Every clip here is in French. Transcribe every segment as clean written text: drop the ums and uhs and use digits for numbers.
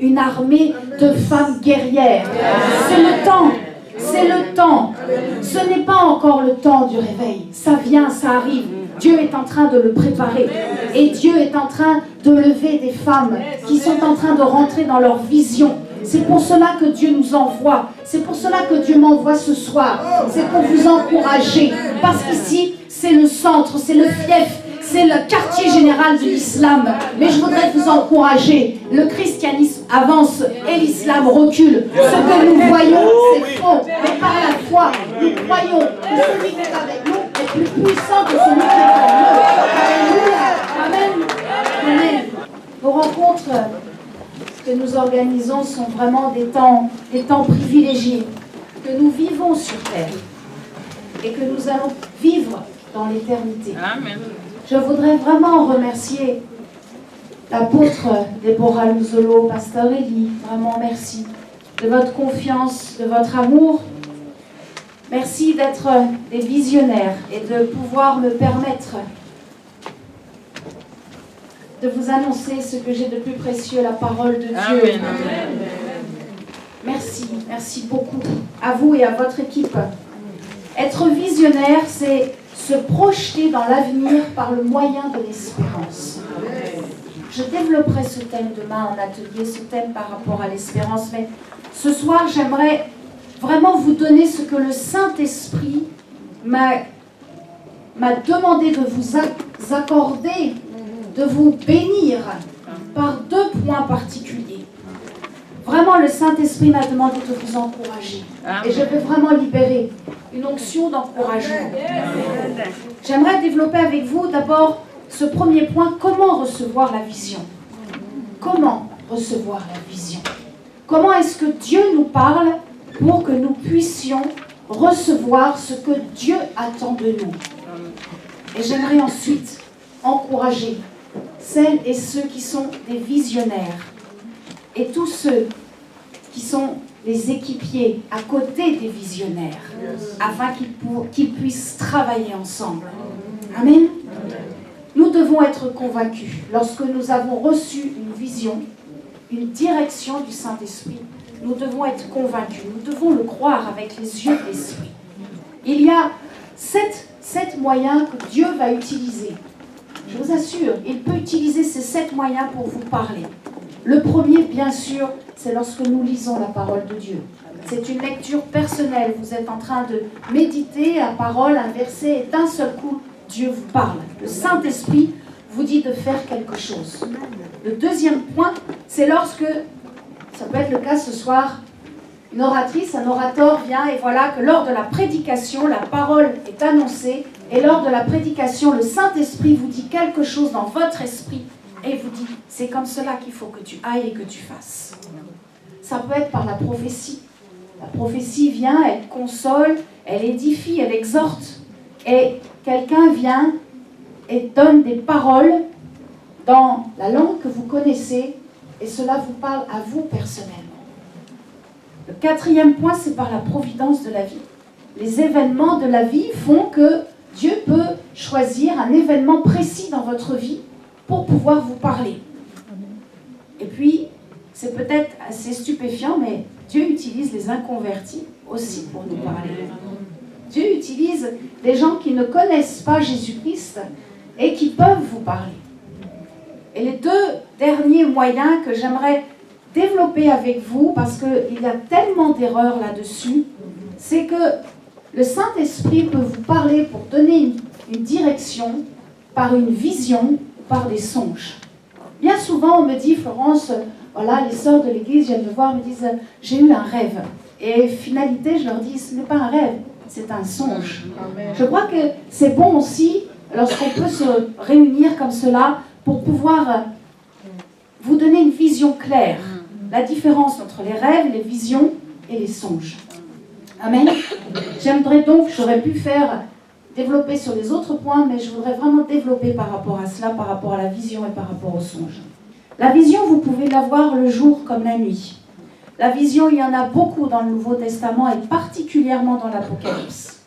une armée de femmes guerrières. C'est le temps. C'est le temps. Ce n'est pas encore le temps du réveil. Ça vient, ça arrive. Dieu est en train de le préparer. Et Dieu est en train de lever des femmes qui sont en train de rentrer dans leur vision. C'est pour cela que Dieu nous envoie. C'est pour cela que Dieu m'envoie ce soir. C'est pour vous encourager. Parce qu'ici, c'est le centre, c'est le fief. C'est le quartier général de l'islam. Mais je voudrais vous encourager. Le christianisme avance et l'islam recule. Ce que nous voyons, c'est faux. Mais par la foi, nous croyons que celui qui est avec nous est plus puissant que celui qui est en nous. Alléluia. Amen. Amen. Nos rencontres que nous organisons sont vraiment des temps privilégiés que nous vivons sur terre et que nous allons vivre dans l'éternité. Amen. Je voudrais vraiment remercier l'apôtre Déborah Louzolo, pasteur Elie. Vraiment merci de votre confiance, de votre amour. Merci d'être des visionnaires et de pouvoir me permettre de vous annoncer ce que j'ai de plus précieux, la parole de Dieu. Amen. Merci, merci beaucoup à vous et à votre équipe. Être visionnaire, c'est se projeter dans l'avenir par le moyen de l'espérance. Je développerai ce thème demain en atelier, ce thème par rapport à l'espérance, mais ce soir, j'aimerais vraiment vous donner ce que le Saint-Esprit m'a demandé de vous accorder, de vous bénir par 2 points particuliers. Vraiment, le Saint-Esprit m'a demandé de vous encourager. Et je vais vraiment libérer une onction d'encouragement. J'aimerais développer avec vous d'abord ce premier point, comment recevoir la vision. Comment recevoir la vision? Comment est-ce que Dieu nous parle pour que nous puissions recevoir ce que Dieu attend de nous? Et j'aimerais ensuite encourager celles et ceux qui sont des visionnaires et tous ceux qui sont les équipiers à côté des visionnaires, afin qu'ils puissent travailler ensemble. Amen. Nous devons être convaincus, lorsque nous avons reçu une vision, une direction du Saint-Esprit, nous devons être convaincus, nous devons le croire avec les yeux de l'Esprit. Il y a 7 moyens que Dieu va utiliser. Je vous assure, il peut utiliser ces 7 moyens pour vous parler. Le premier, bien sûr, c'est lorsque nous lisons la parole de Dieu. C'est une lecture personnelle. Vous êtes en train de méditer la parole, un verset, et d'un seul coup, Dieu vous parle. Le Saint-Esprit vous dit de faire quelque chose. Le deuxième point, c'est lorsque, ça peut être le cas ce soir, une oratrice, un orateur vient et voilà que lors de la prédication, la parole est annoncée et lors de la prédication, le Saint-Esprit vous dit quelque chose dans votre esprit et vous dit, c'est comme cela qu'il faut que tu ailles et que tu fasses. Ça peut être par la prophétie. La prophétie vient, elle console, elle édifie, elle exhorte. Et quelqu'un vient et donne des paroles dans la langue que vous connaissez et cela vous parle à vous personnellement. Le 4e point, c'est par la providence de la vie. Les événements de la vie font que Dieu peut choisir un événement précis dans votre vie pour pouvoir vous parler. Et puis, c'est peut-être assez stupéfiant, mais Dieu utilise les inconvertis aussi pour nous parler. Dieu utilise les gens qui ne connaissent pas Jésus-Christ et qui peuvent vous parler. Et les 2 derniers moyens que j'aimerais développer avec vous, parce qu'il y a tellement d'erreurs là-dessus, c'est que le Saint-Esprit peut vous parler pour donner une direction par une vision, par des songes. Bien souvent, on me dit, Florence, voilà, les sœurs de l'église viennent me voir, me disent, j'ai eu un rêve. Et finalité, je leur dis, ce n'est pas un rêve, c'est un songe. Amen. Je crois que c'est bon aussi, lorsqu'on peut se réunir comme cela, pour pouvoir vous donner une vision claire. La différence entre les rêves, les visions et les songes. Amen. J'aimerais donc, j'aurais pu développer sur les autres points, mais je voudrais vraiment développer par rapport à cela, par rapport à la vision et par rapport au songe. La vision, vous pouvez l'avoir le jour comme la nuit. La vision, il y en a beaucoup dans le Nouveau Testament et particulièrement dans l'Apocalypse.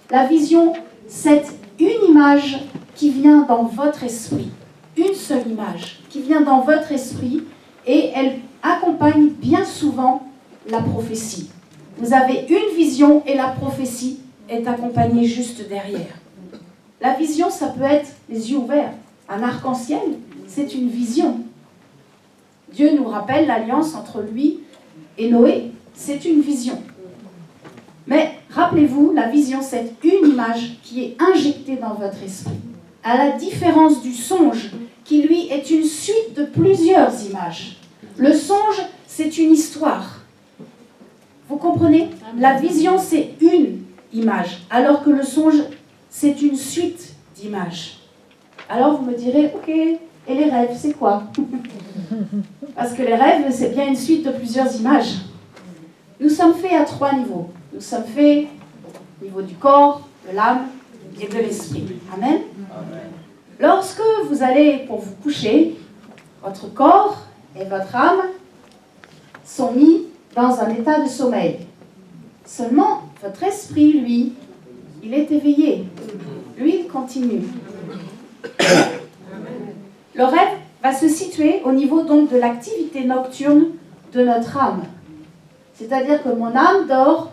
La vision, c'est une image qui vient dans votre esprit. Une seule image qui vient dans votre esprit et elle accompagne bien souvent la prophétie. Vous avez une vision et la prophétie est accompagnée juste derrière. La vision, ça peut être les yeux ouverts. Un arc-en-ciel, c'est une vision. Dieu nous rappelle l'alliance entre lui et Noé. C'est une vision. Mais rappelez-vous, la vision, c'est une image qui est injectée dans votre esprit. À la différence du songe, qui lui est une suite de plusieurs images. Le songe, c'est une histoire. Vous comprenez? La vision, c'est une image, alors que le songe, c'est une suite d'images. Alors vous me direz, ok, et les rêves, c'est quoi? Parce que les rêves, c'est bien une suite de plusieurs images. Nous sommes faits à 3 niveaux. Nous sommes faits au niveau du corps, de l'âme et de l'esprit. Amen. Amen. Lorsque vous allez pour vous coucher, votre corps et votre âme sont mis dans un état de sommeil. Seulement, votre esprit, lui, il est éveillé. Lui, il continue. Le rêve va se situer au niveau donc de l'activité nocturne de notre âme. C'est-à-dire que mon âme dort,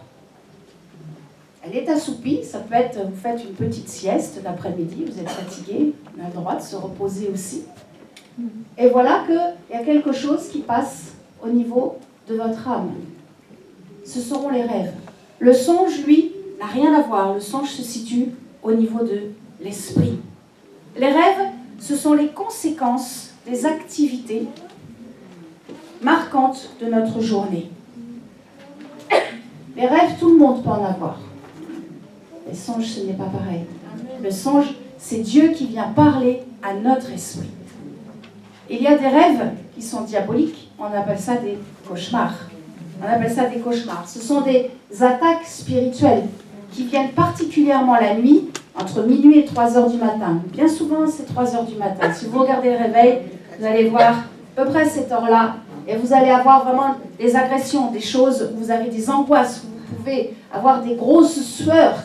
elle est assoupie, ça peut être, vous faites une petite sieste l'après-midi, vous êtes fatigué, on a le droit de se reposer aussi. Et voilà qu'il y a quelque chose qui passe au niveau de votre âme. Ce seront les rêves. Le songe, lui, n'a rien à voir. Le songe se situe au niveau de l'esprit. Les rêves, ce sont les conséquences des activités marquantes de notre journée. Les rêves, tout le monde peut en avoir. Les songes, ce n'est pas pareil. Le songe, c'est Dieu qui vient parler à notre esprit. Il y a des rêves qui sont diaboliques, on appelle ça des cauchemars. On appelle ça des cauchemars. Ce sont des attaques spirituelles qui viennent particulièrement la nuit, entre minuit et 3 heures du matin. Bien souvent, c'est 3 heures du matin. Si vous regardez le réveil, vous allez voir à peu près cette heure-là, et vous allez avoir vraiment des agressions, des choses, vous avez des angoisses, vous pouvez avoir des grosses sueurs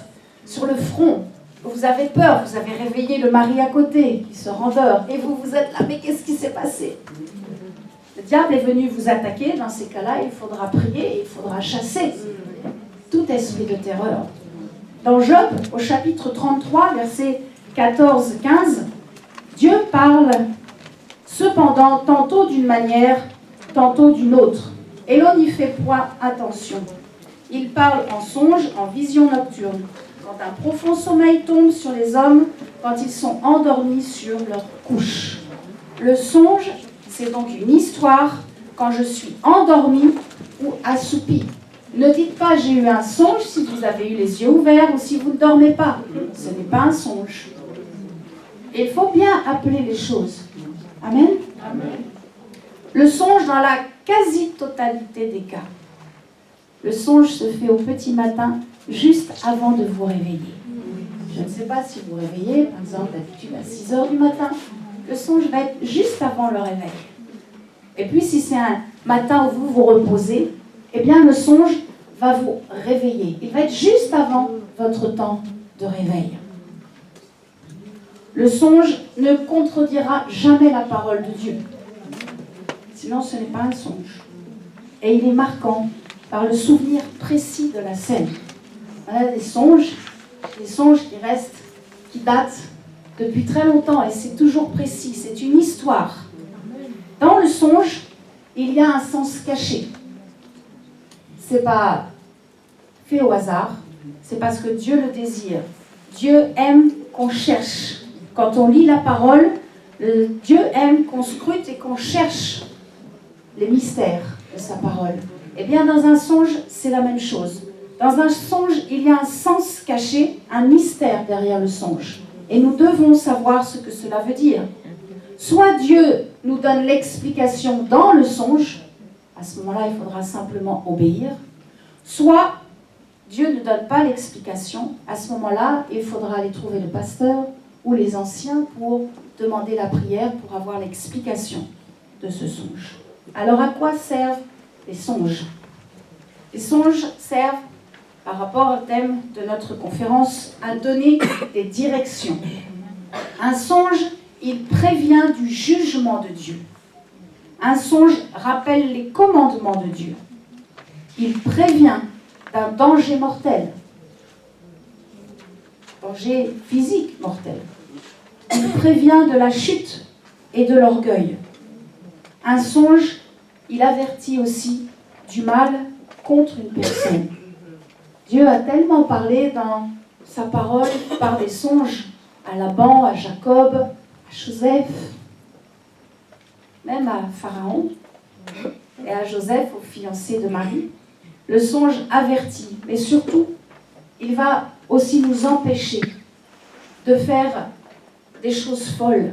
sur le front, vous avez peur, vous avez réveillé le mari à côté qui se rendort, et vous êtes là, mais qu'est-ce qui s'est passé? Le diable est venu vous attaquer, dans ces cas-là, il faudra prier, il faudra chasser tout esprit de terreur. Dans Job, au chapitre 33, versets 14-15, Dieu parle cependant tantôt d'une manière, tantôt d'une autre, et l'on n'y fait point attention. Il parle en songe, en vision nocturne, quand un profond sommeil tombe sur les hommes, quand ils sont endormis sur leur couche. Le songe, c'est donc une histoire quand je suis endormi ou assoupi. Ne dites pas j'ai eu un songe si vous avez eu les yeux ouverts ou si vous ne dormez pas. Ce n'est pas un songe. Et il faut bien appeler les choses. Amen. Amen. Le songe dans la quasi-totalité des cas. Le songe se fait au petit matin, juste avant de vous réveiller. Je ne sais pas si vous réveillez, par exemple, d'habitude à 6 heures du matin. Le songe va être juste avant le réveil. Et puis, si c'est un matin où vous vous reposez, eh bien, le songe va vous réveiller. Il va être juste avant votre temps de réveil. Le songe ne contredira jamais la parole de Dieu. Sinon, ce n'est pas un songe. Et il est marquant par le souvenir précis de la scène. On a des songes qui restent, qui datent depuis très longtemps, et c'est toujours précis, c'est une histoire. Dans le songe, il y a un sens caché. C'est pas fait au hasard, c'est parce que Dieu le désire. Dieu aime qu'on cherche. Quand on lit la parole, Dieu aime qu'on scrute et qu'on cherche les mystères de sa parole. Eh bien, dans un songe, c'est la même chose. Dans un songe, il y a un sens caché, un mystère derrière le songe. Et nous devons savoir ce que cela veut dire. Soit Dieu nous donne l'explication dans le songe, à ce moment-là, il faudra simplement obéir. Soit Dieu ne donne pas l'explication, à ce moment-là, il faudra aller trouver le pasteur ou les anciens pour demander la prière, pour avoir l'explication de ce songe. Alors, à quoi servent les songes? Les songes servent, par rapport au thème de notre conférence, à donner des directions. Un songe, il prévient du jugement de Dieu. Un songe rappelle les commandements de Dieu. Il prévient d'un danger mortel, danger physique mortel. Il prévient de la chute et de l'orgueil. Un songe, il avertit aussi du mal contre une personne. Dieu a tellement parlé dans sa parole par des songes à Laban, à Jacob, à Joseph, même à Pharaon et à Joseph, au fiancé de Marie. Le songe avertit, mais surtout, il va aussi nous empêcher de faire des choses folles.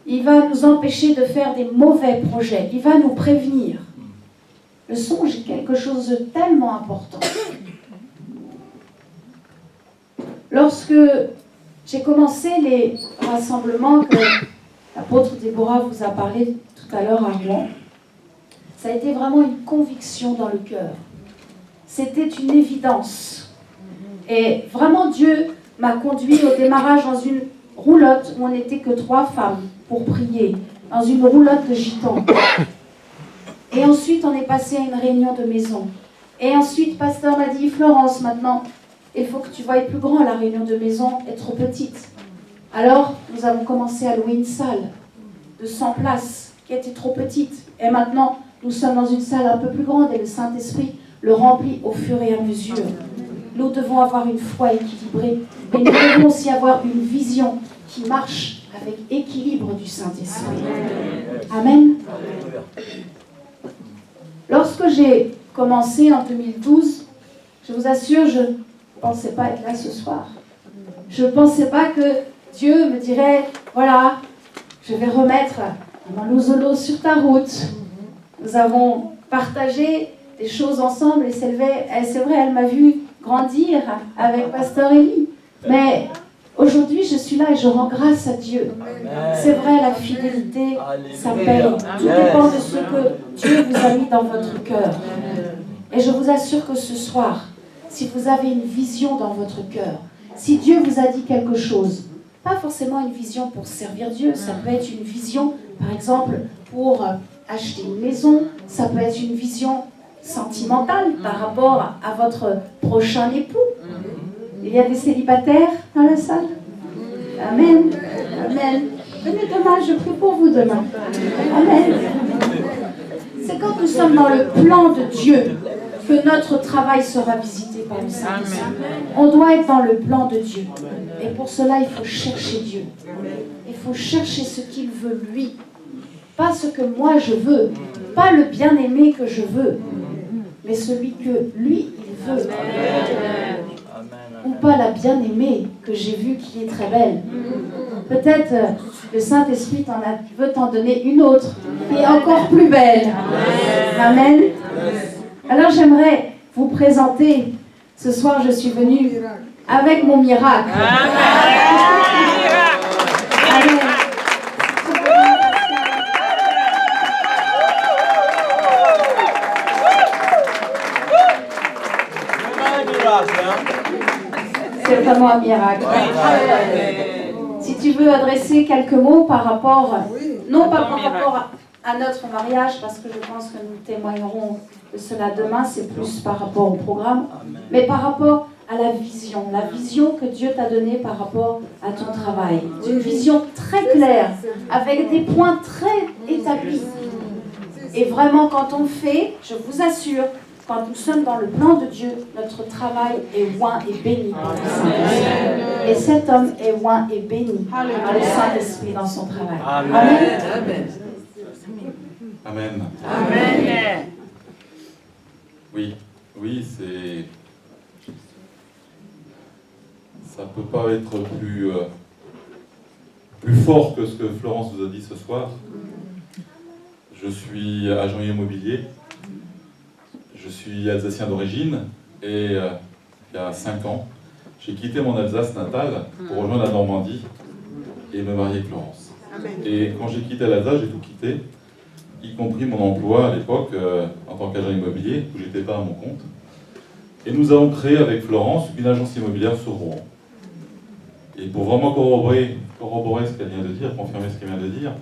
Il va nous empêcher de faire des mauvais projets. Il va nous prévenir. Le songe est quelque chose de tellement important. Lorsque j'ai commencé les rassemblements que l'apôtre Déborah vous a parlé tout à l'heure à Rouen, ça a été vraiment une conviction dans le cœur. C'était une évidence. Et vraiment, Dieu m'a conduit au démarrage dans une roulotte où on n'était que 3 femmes pour prier, dans une roulotte de gitans. Et ensuite, on est passé à une réunion de maison. Et ensuite, pasteur m'a dit, Florence, maintenant, il faut que tu voies plus grand, la réunion de maison est trop petite. Alors, nous avons commencé à louer une salle de 100 places qui était trop petite. Et maintenant, nous sommes dans une salle un peu plus grande et le Saint-Esprit le remplit au fur et à mesure. Nous devons avoir une foi équilibrée, mais nous devons aussi avoir une vision qui marche avec équilibre du Saint-Esprit. Amen. Lorsque j'ai commencé en 2012, je vous assure, je ne pensais pas être là ce soir. Je ne pensais pas que Dieu me dirait, voilà, je vais remettre Manlouzolo sur ta route. Nous avons partagé des choses ensemble et c'est vrai, elle m'a vu grandir avec Pasteur Élie. Mais aujourd'hui, je suis là et je rends grâce à Dieu. C'est vrai, la fidélité, ça paye. Tout dépend de ce que Dieu vous a mis dans votre cœur. Et je vous assure que ce soir, si vous avez une vision dans votre cœur, si Dieu vous a dit quelque chose, pas forcément une vision pour servir Dieu, ça peut être une vision, par exemple, pour acheter une maison, ça peut être une vision sentimentale par rapport à votre prochain époux. Il y a des célibataires dans la salle? Amen. Amen. Venez demain, je prie pour vous demain. Amen. C'est quand nous sommes dans le plan de Dieu que notre travail sera visité par le Saint-Esprit. On doit être dans le plan de Dieu. Et pour cela, il faut chercher Dieu. Il faut chercher ce qu'il veut lui. Pas ce que moi je veux. Pas le bien-aimé que je veux. Mais celui que lui, il veut. Ou pas la bien-aimée que j'ai vue qui est très belle. Peut-être le Saint-Esprit veut t'en donner une autre qui est encore plus belle. Amen. Alors j'aimerais vous présenter, ce soir je suis venue avec mon miracle. Amen. C'est vraiment un miracle. Si tu veux adresser quelques mots par rapport, non pas par rapport à notre mariage, parce que je pense que nous témoignerons de cela demain, c'est plus par rapport au programme, mais par rapport à la vision que Dieu t'a donnée par rapport à ton travail. Une vision très claire, avec des points très établis. Et vraiment, quand on fait, je vous assure, quand nous sommes dans le plan de Dieu, notre travail est oint et béni par le Saint-Esprit. Et cet homme est oint et béni par le Saint-Esprit dans son travail. Amen. Amen. Amen. Amen. Oui, c'est... Ça ne peut pas être plus fort que ce que Florence vous a dit ce soir. Je suis agent immobilier. Je suis alsacien d'origine et il y a 5 ans, j'ai quitté mon Alsace natale pour rejoindre la Normandie et me marier avec Florence. Et quand j'ai quitté l'Alsace, j'ai tout quitté, y compris mon emploi à l'époque en tant qu'agent immobilier, où j'étais pas à mon compte. Et nous avons créé avec Florence une agence immobilière sur Rouen. Et pour vraiment corroborer ce qu'elle vient de dire, confirmer ce qu'elle vient de dire,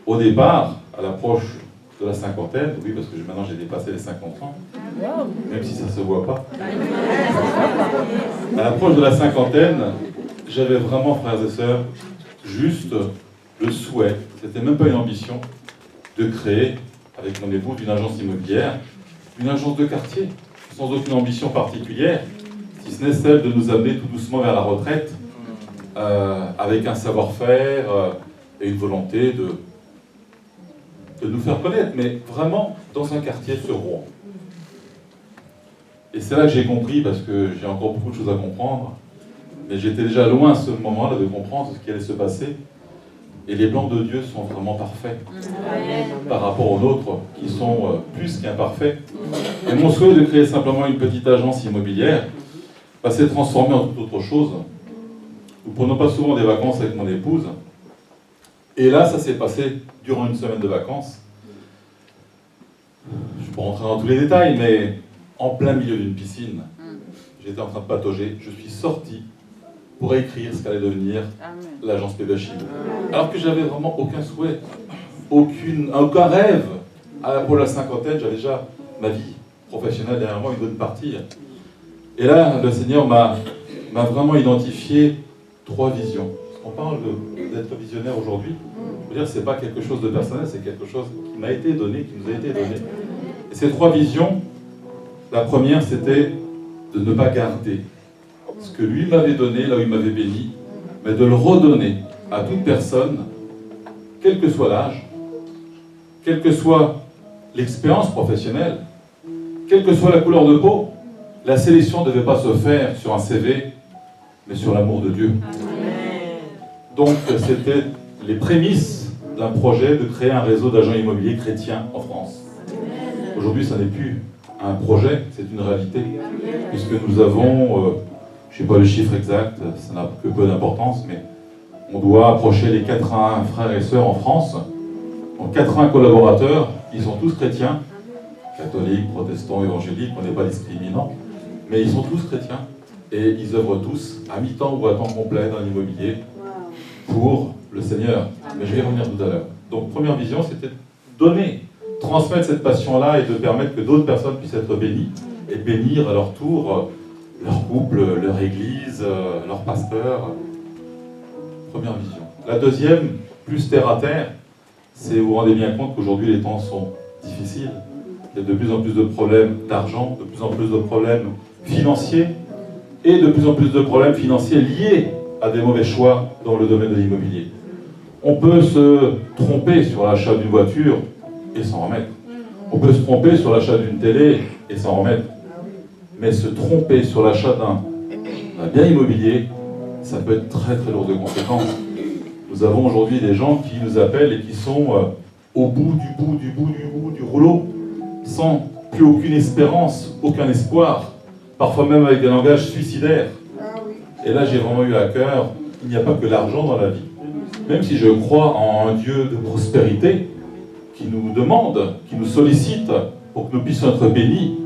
au départ, à l'approche de la cinquantaine, oui, parce que maintenant j'ai dépassé les 50 ans, même si ça ne se voit pas. À l'approche de la cinquantaine, j'avais vraiment, frères et sœurs, juste le souhait, c'était même pas une ambition, de créer, avec mon épouse, une agence immobilière, une agence de quartier, sans aucune ambition particulière, si ce n'est celle de nous amener tout doucement vers la retraite, avec un savoir-faire et une volonté de nous faire connaître, mais vraiment dans un quartier sur Rouen. Et c'est là que j'ai compris, parce que j'ai encore beaucoup de choses à comprendre, mais j'étais déjà loin à ce moment-là de comprendre ce qui allait se passer. Et les plans de Dieu sont vraiment parfaits par rapport aux nôtres, qui sont plus qu'imparfaits. Et mon souhait de créer simplement une petite agence immobilière s'est transformé en toute autre chose. Nous ne prenons pas souvent des vacances avec mon épouse. Et là, ça s'est passé durant une semaine de vacances. Je ne vais pas rentrer dans tous les détails, mais en plein milieu d'une piscine, j'étais en train de patauger, je suis sorti pour écrire ce qu'allait devenir l'agence PBH. Alors que j'avais vraiment aucun souhait, aucun rêve. Pour la cinquantaine, j'avais déjà ma vie professionnelle derrière moi, une bonne partie. Et là, le Seigneur m'a vraiment identifié 3 visions. On parle d'être visionnaire aujourd'hui. Je veux dire, c'est pas quelque chose de personnel, c'est quelque chose qui m'a été donné, qui nous a été donné. Et ces 3 visions, la première, c'était de ne pas garder ce que lui m'avait donné, là où il m'avait béni, mais de le redonner à toute personne, quel que soit l'âge, quelle que soit l'expérience professionnelle, quelle que soit la couleur de peau. La sélection ne devait pas se faire sur un CV, mais sur l'amour de Dieu. Donc, c'était les prémices d'un projet de créer un réseau d'agents immobiliers chrétiens en France. Aujourd'hui, ça n'est plus un projet, c'est une réalité, puisque nous avons, je ne sais pas le chiffre exact, ça n'a que peu d'importance, mais on doit approcher les 80 frères et sœurs en France. Donc 80 collaborateurs, ils sont tous chrétiens, catholiques, protestants, évangéliques, on n'est pas discriminants, mais ils sont tous chrétiens, et ils œuvrent tous à mi-temps ou à temps complet dans l'immobilier pour le Seigneur. Mais je vais y revenir tout à l'heure. Donc première vision, c'était donner, transmettre cette passion-là et de permettre que d'autres personnes puissent être bénies et bénir à leur tour leur couple, leur église, leur pasteur. Première vision. La deuxième, plus terre à terre, c'est vous vous rendez bien compte qu'aujourd'hui les temps sont difficiles. Il y a de plus en plus de problèmes d'argent, de plus en plus de problèmes financiers et de plus en plus de problèmes financiers liés à des mauvais choix dans le domaine de l'immobilier. On peut se tromper sur l'achat d'une voiture et s'en remettre. On peut se tromper sur l'achat d'une télé et s'en remettre. Mais se tromper sur l'achat d'un bien immobilier, ça peut être très très lourd de conséquences. Nous avons aujourd'hui des gens qui nous appellent et qui sont au bout du rouleau, sans plus aucune espérance, aucun espoir, parfois même avec des langages suicidaires. Et là, j'ai vraiment eu à cœur, il n'y a pas que l'argent dans la vie. Même si je crois en un Dieu de prospérité, qui nous demande, qui nous sollicite pour que nous puissions être bénis,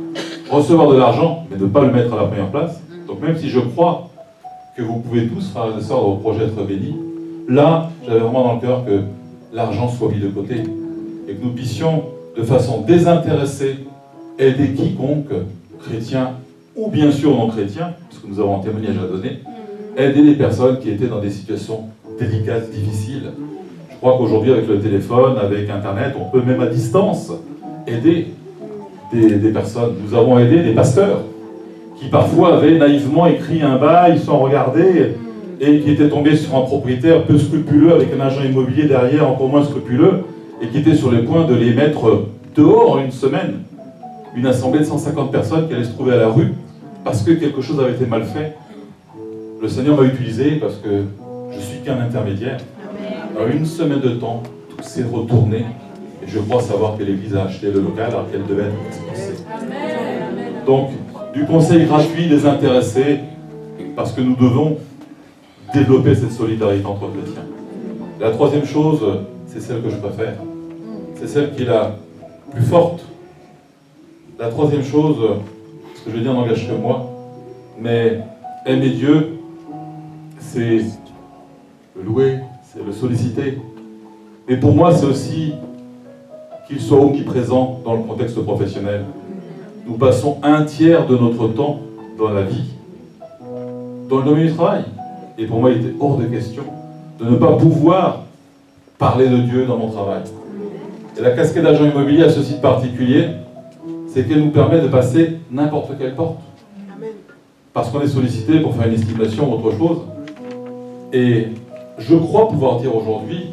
recevoir de l'argent, mais ne pas le mettre à la première place. Donc même si je crois que vous pouvez tous, frères et sœurs, dans vos projets être bénis, là, j'avais vraiment dans le cœur que l'argent soit mis de côté et que nous puissions, de façon désintéressée, aider quiconque, chrétien ou bien sûr non chrétien, parce que nous avons un témoignage à donner, aider les personnes qui étaient dans des situations délicates, difficiles. Je crois qu'aujourd'hui, avec le téléphone, avec Internet, on peut même à distance aider des personnes. Nous avons aidé des pasteurs qui parfois avaient naïvement écrit un bail sans regarder et qui étaient tombés sur un propriétaire peu scrupuleux avec un agent immobilier derrière encore moins scrupuleux et qui était sur le point de les mettre dehors une semaine. Une assemblée de 150 personnes qui allaient se trouver à la rue parce que quelque chose avait été mal fait. Le Seigneur m'a utilisé parce que je suis qu'un intermédiaire. En une semaine de temps, tout s'est retourné et je crois savoir que l'Église a acheté le local alors qu'elle devait être expulsée. Donc, du conseil gratuit des intéressés, parce que nous devons développer cette solidarité entre chrétiens. La troisième chose, c'est celle que je préfère. C'est celle qui est la plus forte. La troisième chose, ce que je vais dire n'engage que moi, mais aimer Dieu, c'est le louer, c'est le solliciter. Et pour moi, c'est aussi qu'il soit omniprésent dans le contexte professionnel. Nous passons un tiers de notre temps dans la vie, dans le domaine du travail. Et pour moi, il était hors de question de ne pas pouvoir parler de Dieu dans mon travail. Et la casquette d'agent immobilier a ceci de particulier, c'est qu'elle nous permet de passer n'importe quelle porte. Parce qu'on est sollicité pour faire une estimation ou autre chose. Et je crois pouvoir dire aujourd'hui,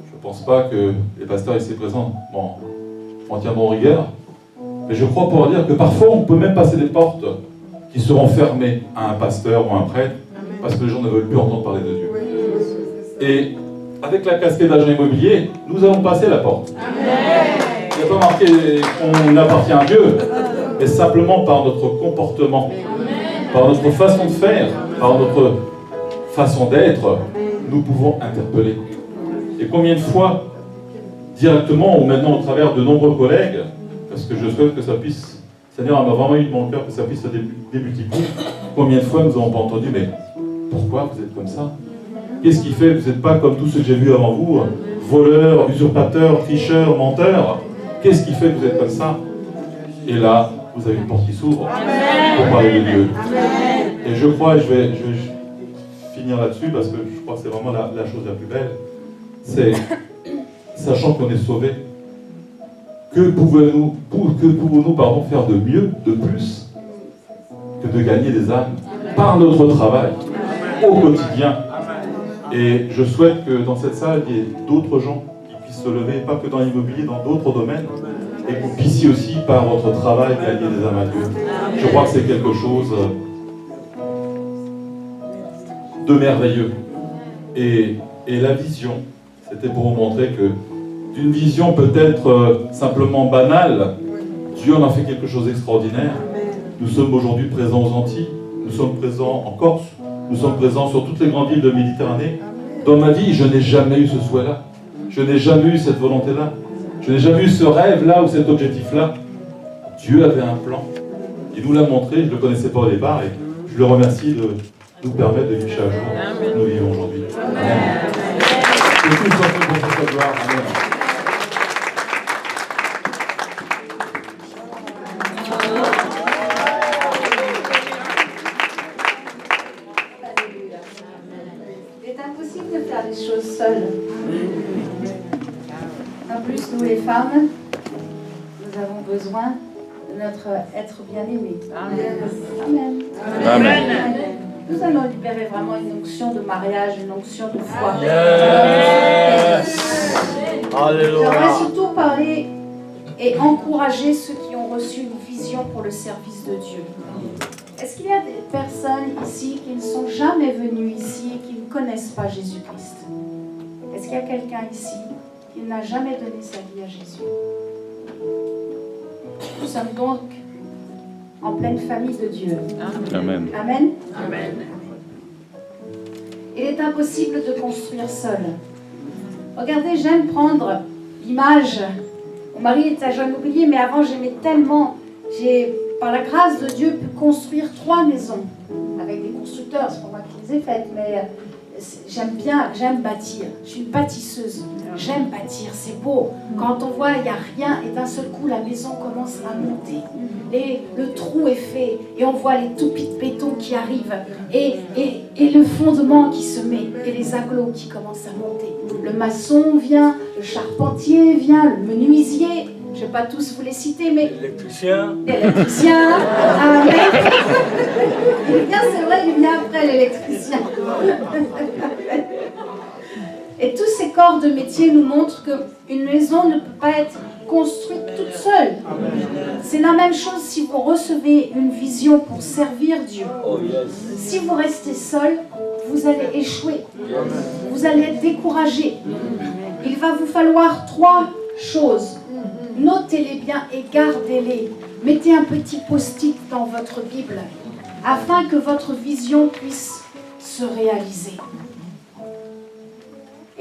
je ne pense pas que les pasteurs ici présents m'en tiendront rigueur, mais je crois pouvoir dire que parfois on peut même passer des portes qui seront fermées à un pasteur ou à un prêtre, parce que les gens ne veulent plus entendre parler de Dieu. Et avec la casquette d'agent immobilier, nous allons passer la porte. Il n'y a pas marqué qu'on appartient à Dieu, mais simplement par notre comportement, par notre façon de faire, par notre façon d'être, nous pouvons interpeller. Et combien de fois, directement ou maintenant au travers de nombreux collègues, parce que je souhaite que ça puisse, Seigneur m'a vraiment eu de mon cœur que ça puisse se démultiplier, combien de fois nous n'avons pas entendu, mais pourquoi vous êtes comme ça? Qu'est-ce qui fait que vous n'êtes pas comme tous ceux que j'ai vus avant vous, voleurs, usurpateurs, tricheurs, menteurs? Qu'est-ce qui fait que vous êtes comme ça? Et là, vous avez une porte qui s'ouvre pour parler de Dieu. Et je crois, et je vais finir là-dessus, parce que je crois que c'est vraiment la chose la plus belle, c'est, sachant qu'on est sauvés, que pouvons-nous faire de mieux, de plus, que de gagner des âmes par notre travail, au quotidien. Et je souhaite que dans cette salle, il y ait d'autres gens qui puissent se lever, pas que dans l'immobilier, dans d'autres domaines, et que vous puissiez aussi, par votre travail, gagner des âmes à Dieu. Je crois que c'est quelque chose de merveilleux. Et la vision, c'était pour vous montrer que d'une vision peut-être simplement banale, Dieu en a fait quelque chose d'extraordinaire. Nous sommes aujourd'hui présents aux Antilles, nous sommes présents en Corse, nous sommes présents sur toutes les grandes villes de Méditerranée. Dans ma vie, je n'ai jamais eu ce souhait-là. Je n'ai jamais eu cette volonté-là. Je n'ai jamais eu ce rêve-là ou cet objectif-là. Dieu avait un plan. Il nous l'a montré, je ne le connaissais pas au départ, et je le remercie de nous permettre de vivre chaque jour que nous vivons aujourd'hui. Amen. Que tout soit fait pour sa gloire. Amen. Il est impossible de faire les choses seules. En plus, nous les femmes, nous avons besoin de notre être bien-aimé. Amen. Amen. Nous allons libérer vraiment une onction de mariage, une onction de foi. J'aimerais surtout parler et encourager ceux qui ont reçu une vision pour le service de Dieu. Est-ce qu'il y a des personnes ici qui ne sont jamais venues ici et qui ne connaissent pas Jésus-Christ? Est-ce qu'il y a quelqu'un ici qui n'a jamais donné sa vie à Jésus? Nous sommes donc en pleine famille de Dieu. Amen. Amen. Amen. Il est impossible de construire seul. Regardez, j'aime prendre l'image. Mon mari est agent immobilier, mais avant j'aimais tellement. J'ai, par la grâce de Dieu, pu construire 3 maisons avec des constructeurs. C'est pas moi qui les ai faites, mais j'aime bâtir. Je suis une bâtisseuse. J'aime bâtir, c'est beau. Quand on voit il n'y a rien et d'un seul coup la maison commence à monter. Le trou est fait et on voit les toupis de béton qui arrivent et le fondement qui se met et les agglos qui commencent à monter. Le maçon vient, le charpentier vient, le menuisier, je ne vais pas tous vous les citer, mais L'électricien. Amen. Il vient, c'est vrai, il vient après l'électricien. Et tous ces corps de métier nous montrent qu'une maison ne peut pas être construite toute seule. C'est la même chose si vous recevez une vision pour servir Dieu. Si vous restez seul, vous allez échouer. Vous allez être découragé. Il va vous falloir 3 choses. Notez-les bien et gardez-les. Mettez un petit post-it dans votre Bible afin que votre vision puisse se réaliser.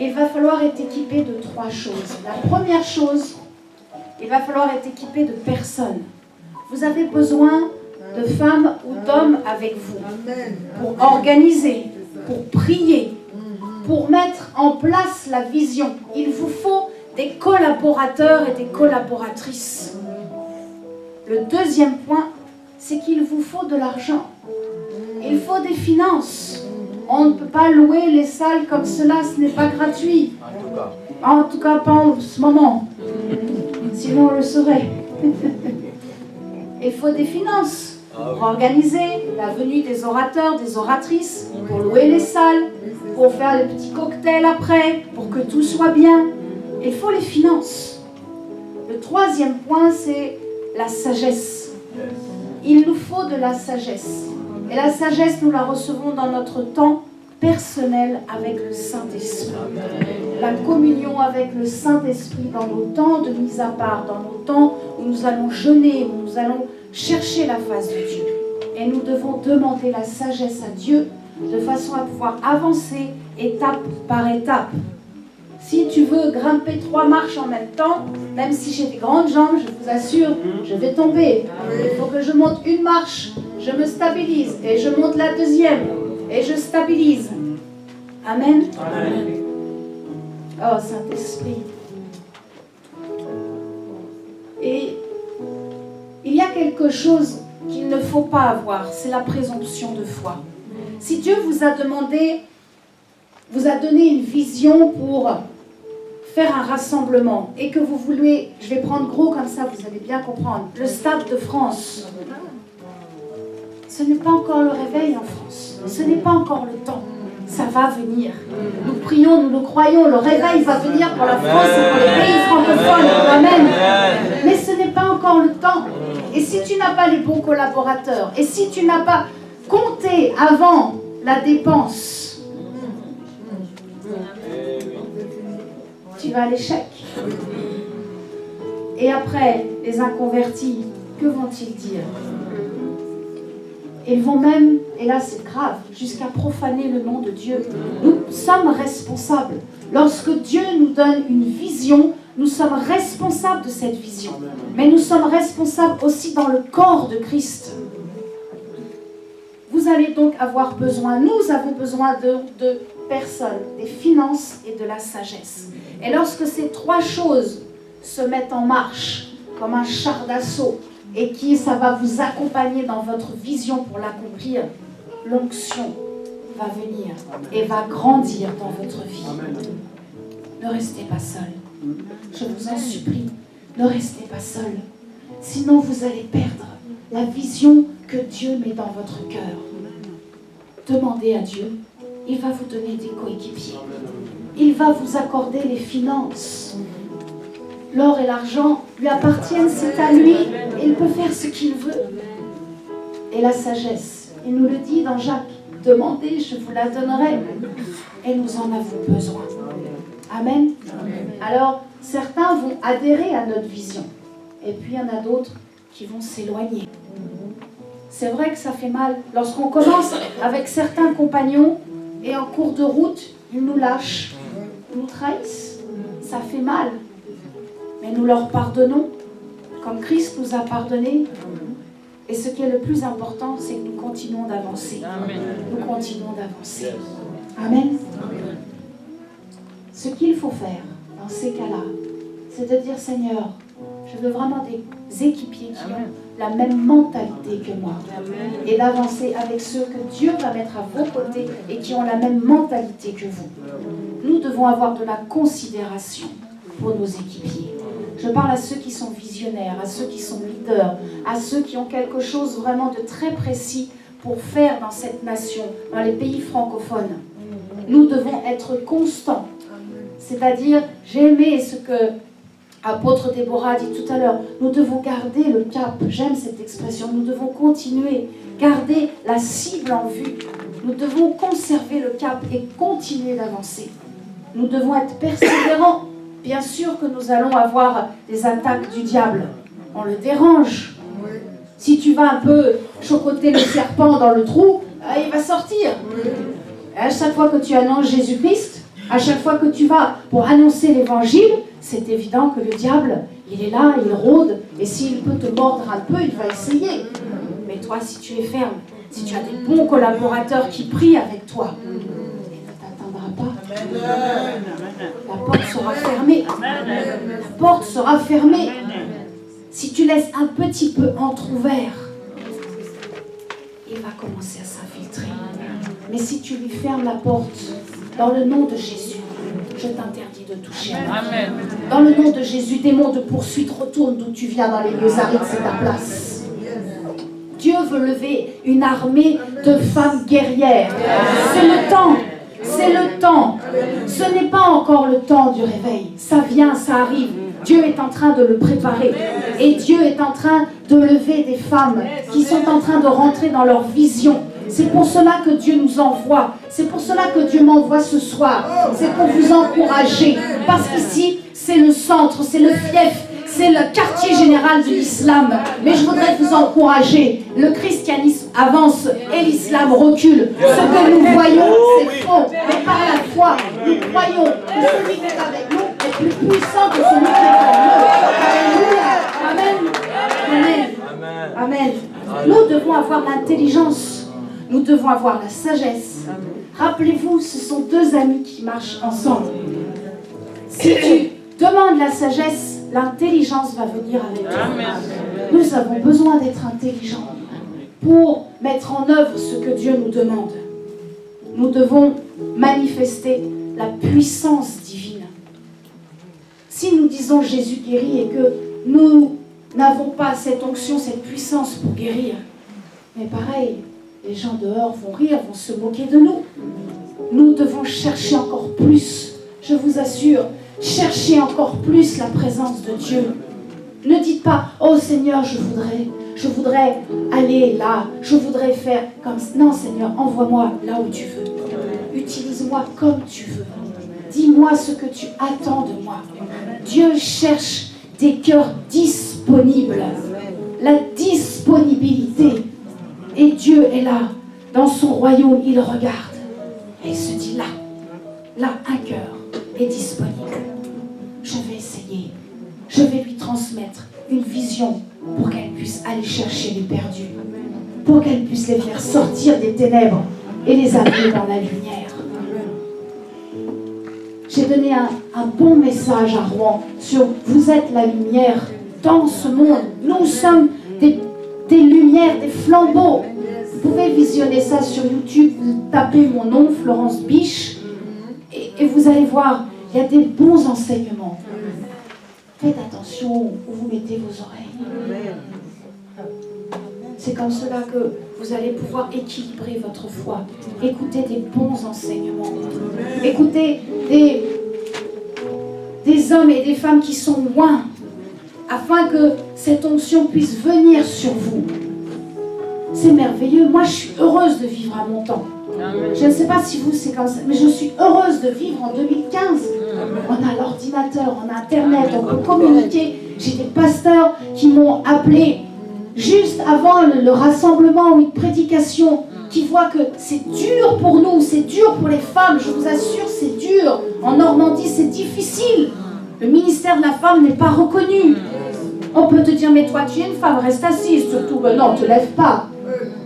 Il va falloir être équipé de 3 choses. La première chose, il va falloir être équipé de personnes. Vous avez besoin de femmes ou d'hommes avec vous pour organiser, pour prier, pour mettre en place la vision. Il vous faut des collaborateurs et des collaboratrices. Le deuxième point, c'est qu'il vous faut de l'argent. Il faut des finances. On ne peut pas louer les salles comme cela, ce n'est pas gratuit. En tout cas, pas en ce moment. Sinon, on le saurait. Il faut des finances pour organiser la venue des orateurs, des oratrices, pour louer les salles, pour faire les petits cocktails après, pour que tout soit bien. Il faut les finances. Le troisième point, c'est la sagesse. Il nous faut de la sagesse. Et la sagesse, nous la recevons dans notre temps personnel avec le Saint-Esprit. La communion avec le Saint-Esprit dans nos temps de mise à part, dans nos temps où nous allons jeûner, où nous allons chercher la face de Dieu. Et nous devons demander la sagesse à Dieu de façon à pouvoir avancer étape par étape. Si tu veux grimper 3 marches en même temps, même si j'ai des grandes jambes, je vous assure, je vais tomber. Il faut que je monte une marche, je me stabilise, et je monte la deuxième, et je stabilise. Amen. Amen. Oh Saint-Esprit. Et il y a quelque chose qu'il ne faut pas avoir, c'est la présomption de foi. Si Dieu vous a donné une vision pour faire un rassemblement et que vous voulez, je vais prendre gros comme ça, vous allez bien comprendre, le Stade de France. Ce n'est pas encore le réveil en France, ce n'est pas encore le temps, ça va venir. Nous prions, nous le croyons, le réveil va venir pour la France et pour les pays francophones, amen. Mais ce n'est pas encore le temps. Et si tu n'as pas les bons collaborateurs, et si tu n'as pas compté avant la dépense, tu vas à l'échec. Et après, les inconvertis, que vont-ils dire? Ils vont même, et là c'est grave, jusqu'à profaner le nom de Dieu. Nous sommes responsables. Lorsque Dieu nous donne une vision, nous sommes responsables de cette vision. Mais nous sommes responsables aussi dans le corps de Christ. Vous allez donc avoir besoin, nous avons besoin de personnes, des finances et de la sagesse. Et lorsque ces 3 choses se mettent en marche, comme un char d'assaut, et ça va vous accompagner dans votre vision pour l'accomplir, l'onction va venir et va grandir dans votre vie. Ne restez pas seul. Je vous en supplie, ne restez pas seul. Sinon vous allez perdre la vision que Dieu met dans votre cœur. Demandez à Dieu, il va vous donner des coéquipiers. Il va vous accorder les finances. L'or et l'argent lui appartiennent, c'est à lui. Il peut faire ce qu'il veut. Et la sagesse, il nous le dit dans Jacques, demandez, je vous la donnerai. Et nous en avons besoin. Amen. Alors, certains vont adhérer à notre vision. Et puis, il y en a d'autres qui vont s'éloigner. C'est vrai que ça fait mal. Lorsqu'on commence avec certains compagnons et en cours de route, ils nous lâchent, ils nous trahissent. Ça fait mal. Mais nous leur pardonnons, comme Christ nous a pardonné. Et ce qui est le plus important, c'est que nous continuons d'avancer. Nous continuons d'avancer. Amen. Ce qu'il faut faire dans ces cas-là, c'est de dire, Seigneur, je veux vraiment des équipiers qui ont la même mentalité que moi. Et d'avancer avec ceux que Dieu va mettre à vos côtés et qui ont la même mentalité que vous. Nous devons avoir de la considération pour nos équipiers. Je parle à ceux qui sont visionnaires, à ceux qui sont leaders, à ceux qui ont quelque chose vraiment de très précis pour faire dans cette nation, dans les pays francophones. Nous devons être constants. C'est-à-dire, j'ai aimé ce que apôtre Déborah a dit tout à l'heure, nous devons garder le cap. J'aime cette expression. Nous devons continuer, garder la cible en vue. Nous devons conserver le cap et continuer d'avancer. Nous devons être persévérants. Bien sûr que nous allons avoir des attaques du diable. On le dérange. Si tu vas un peu chocoter le serpent dans le trou, il va sortir. Et à chaque fois que tu annonces Jésus-Christ, à chaque fois que tu vas pour annoncer l'évangile, c'est évident que le diable, il est là, il rôde, et s'il peut te mordre un peu, il va essayer. Mais toi, si tu es ferme, si tu as des bons collaborateurs qui prient avec toi, il ne t'atteindra pas. La porte sera fermée. La porte sera fermée. Si tu laisses un petit peu entrouvert, il va commencer à s'infiltrer. Mais si tu lui fermes la porte, dans le nom de Jésus, je t'interdis de toucher à la vie. Dans le nom de Jésus, démon de poursuite, retourne d'où tu viens dans les lieux arides, c'est ta place. Dieu veut lever une armée de femmes guerrières. C'est le temps. C'est le temps. Ce n'est pas encore le temps du réveil. Ça vient, ça arrive. Dieu est en train de le préparer. Et Dieu est en train de lever des femmes qui sont en train de rentrer dans leur vision. C'est pour cela que Dieu nous envoie. C'est pour cela que Dieu m'envoie ce soir. C'est pour vous encourager. Parce qu'ici, c'est le centre, c'est le fief. C'est le quartier général de l'islam. Mais je voudrais vous encourager. Le christianisme avance et l'islam recule. Ce que nous voyons, c'est faux. Mais par la foi, nous croyons que celui qui est avec nous est plus puissant que celui qui est en nous. Alléluia. Amen. Amen. Amen. Nous devons avoir l'intelligence. Nous devons avoir la sagesse. Rappelez-vous, ce sont deux amis qui marchent ensemble. Si tu demandes la sagesse, l'intelligence va venir avec toi. Nous avons besoin d'être intelligents pour mettre en œuvre ce que Dieu nous demande. Nous devons manifester la puissance divine. Si nous disons Jésus guérit et que nous n'avons pas cette onction, cette puissance pour guérir, mais pareil, les gens dehors vont rire, vont se moquer de nous. Nous devons chercher encore plus, je vous assure. Cherchez encore plus la présence de Dieu. Ne dites pas, oh Seigneur, je voudrais aller là, je voudrais faire comme ça. Non Seigneur, envoie-moi là où tu veux. Utilise-moi comme tu veux. Dis-moi ce que tu attends de moi. Dieu cherche des cœurs disponibles. La disponibilité. Et Dieu est là, dans son royaume, il regarde. Et il se dit là, un cœur est disponible. Je vais essayer. Je vais lui transmettre une vision pour qu'elle puisse aller chercher les perdus. Pour qu'elle puisse les faire sortir des ténèbres et les amener dans la lumière. J'ai donné un bon message à Rouen sur vous êtes la lumière dans ce monde. Nous sommes des lumières, des flambeaux. Vous pouvez visionner ça sur YouTube. Vous tapez mon nom, Florence Biche, et vous allez voir. Il y a des bons enseignements. Faites attention où vous mettez vos oreilles. C'est comme cela que vous allez pouvoir équilibrer votre foi. Écoutez des bons enseignements. Écoutez des hommes et des femmes qui sont loin, afin que cette onction puisse venir sur vous. C'est merveilleux. Moi, je suis heureuse de vivre à mon temps. Je ne sais pas si vous, c'est comme ça, mais je suis heureuse de vivre en 2015. On a l'ordinateur, on a Internet, on peut communiquer. J'ai des pasteurs qui m'ont appelé juste avant le rassemblement ou une prédication, qui voient que c'est dur pour nous, c'est dur pour les femmes, je vous assure, c'est dur. En Normandie, c'est difficile. Le ministère de la femme n'est pas reconnu. On peut te dire, mais toi, tu es une femme, reste assise. Surtout, non, ne te lève pas.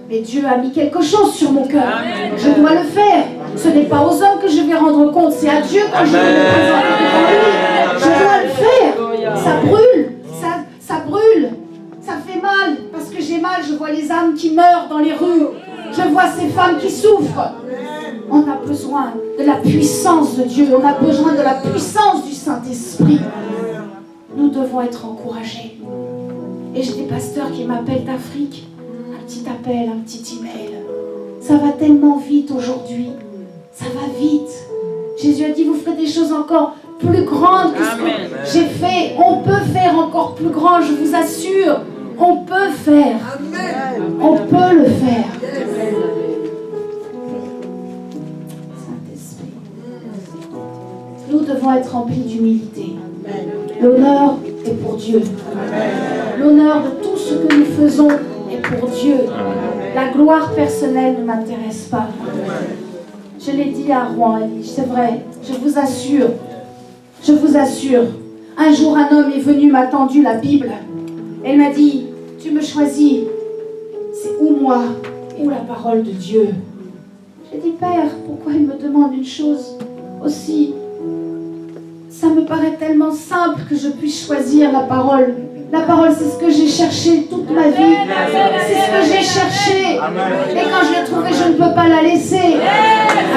Mais Dieu a mis quelque chose sur mon cœur. Je dois le faire. Ce n'est pas aux hommes que je vais rendre compte, c'est à Dieu que je vais me présenter devant lui. Je dois le faire. Ça brûle. Ça brûle. Ça fait mal. Parce que j'ai mal. Je vois les âmes qui meurent dans les rues. Je vois ces femmes qui souffrent. On a besoin de la puissance de Dieu. On a besoin de la puissance du Saint-Esprit. Nous devons être encouragés. Et j'ai des pasteurs qui m'appellent d'Afrique. Un petit appel, un petit email. Ça va tellement vite aujourd'hui. Ça va vite. Jésus a dit, vous ferez des choses encore plus grandes que ce que j'ai fait. On peut faire encore plus grand, je vous assure. On peut faire. On peut le faire. Saint-Esprit. Nous devons être remplis d'humilité. L'honneur est pour Dieu. L'honneur de tout ce que nous faisons est pour Dieu. La gloire personnelle ne m'intéresse pas. Je l'ai dit à Rouen, c'est vrai, je vous assure. Un jour, un homme est venu, m'a tendu la Bible. Elle m'a dit, tu me choisis, c'est ou moi, ou la parole de Dieu. J'ai dit, Père, pourquoi il me demande une chose aussi, ça me paraît tellement simple que je puisse choisir la parole. La parole, c'est ce que j'ai cherché toute ma vie. C'est ce que j'ai cherché. Et quand je l'ai trouvée, je ne peux pas la laisser.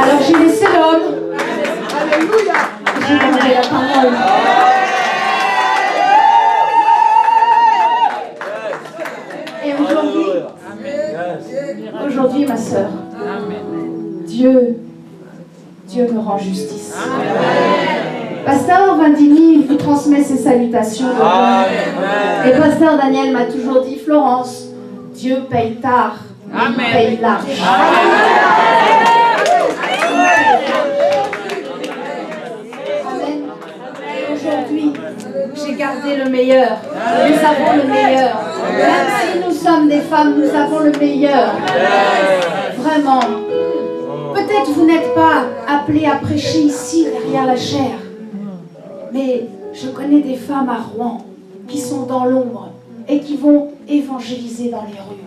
Alors j'ai laissé l'homme. Alléluia. J'ai demandé la parole. Et aujourd'hui, ma sœur, Dieu me rend justice. Pasteur Vandini vous transmet ses salutations. Et Pasteur Daniel m'a toujours dit, Florence, Dieu paye tard, il paye large. Amen. Et aujourd'hui, j'ai gardé le meilleur. Nous avons le meilleur. Même si nous sommes des femmes, nous avons le meilleur. Vraiment. Peut-être vous n'êtes pas appelés à prêcher ici derrière la chair. Mais je connais des femmes à Rouen qui sont dans l'ombre et qui vont évangéliser dans les rues.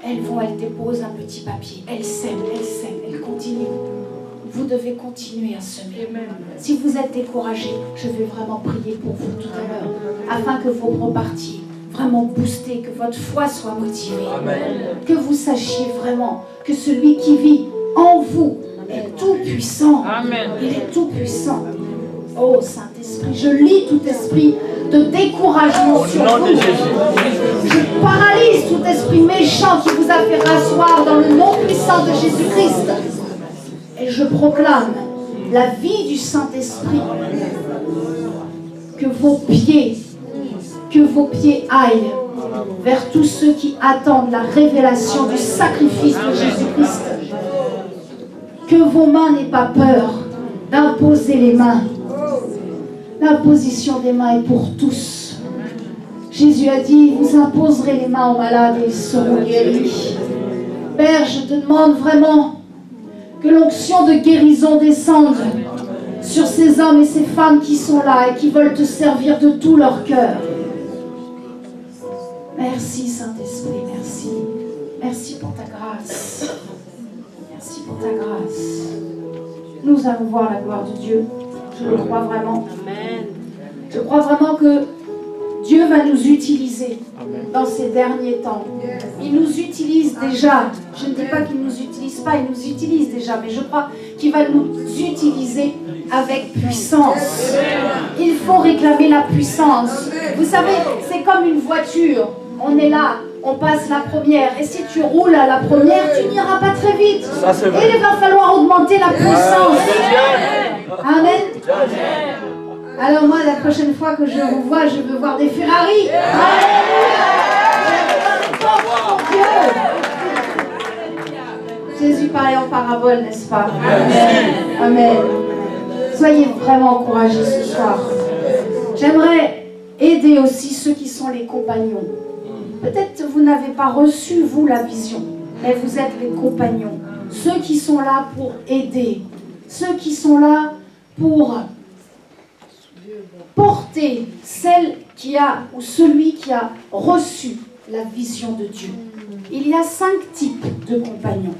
Elles déposent un petit papier. Elles sèment, elles continuent. Vous devez continuer à semer. Si vous êtes découragé, je vais vraiment prier pour vous tout à l'heure, afin que vous repartiez vraiment boosté, que votre foi soit motivée. Amen. Que vous sachiez vraiment que celui qui vit en vous est tout puissant. Amen. Il est tout puissant. Oh Saint-Esprit, je lis tout esprit de découragement sur vous. Je paralyse tout esprit méchant qui vous a fait rasseoir dans le nom puissant de Jésus-Christ. Et je proclame la vie du Saint-Esprit. Que vos pieds aillent vers tous ceux qui attendent la révélation du sacrifice de Jésus-Christ. Que vos mains n'aient pas peur d'imposer les mains. L'imposition des mains est pour tous. Jésus a dit, vous imposerez les mains aux malades et ils seront guéris. Père, je te demande vraiment que l'onction de guérison descende sur ces hommes et ces femmes qui sont là et qui veulent te servir de tout leur cœur. Merci Saint-Esprit, merci. Merci pour ta grâce. Merci pour ta grâce. Nous allons voir la gloire de Dieu. Je le crois vraiment. Amen. Je crois vraiment que Dieu va nous utiliser dans ces derniers temps. Il nous utilise déjà. Je ne dis pas qu'il ne nous utilise pas, il nous utilise déjà, mais je crois qu'il va nous utiliser avec puissance. Il faut réclamer la puissance. Vous savez, c'est comme une voiture. On est là, on passe la première. Et si tu roules à la première, tu n'iras pas très vite. Et il va falloir augmenter la puissance. Amen. Alors moi, la prochaine fois que je vous vois, je veux voir des Ferrari. Jésus parlait en parabole, n'est-ce pas? Amen. Amen. Soyez vraiment encouragés ce soir. J'aimerais aider aussi ceux qui sont les compagnons. Peut-être vous n'avez pas reçu, vous, la vision, mais vous êtes les compagnons. Ceux qui sont là pour aider. Ceux qui sont là pour porter celle qui a ou celui qui a reçu la vision de Dieu. Il y a 5 types de compagnons.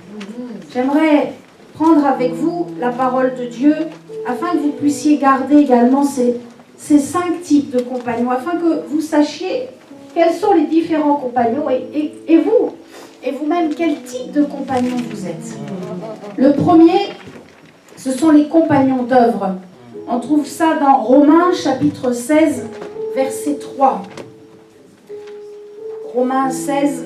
J'aimerais prendre avec vous la parole de Dieu afin que vous puissiez garder également ces 5 types de compagnons, afin que vous sachiez quels sont les différents compagnons et vous-même, quel type de compagnon vous êtes. Le premier, ce sont les compagnons d'œuvre. On trouve ça dans Romains chapitre 16, verset 3. Romains 16,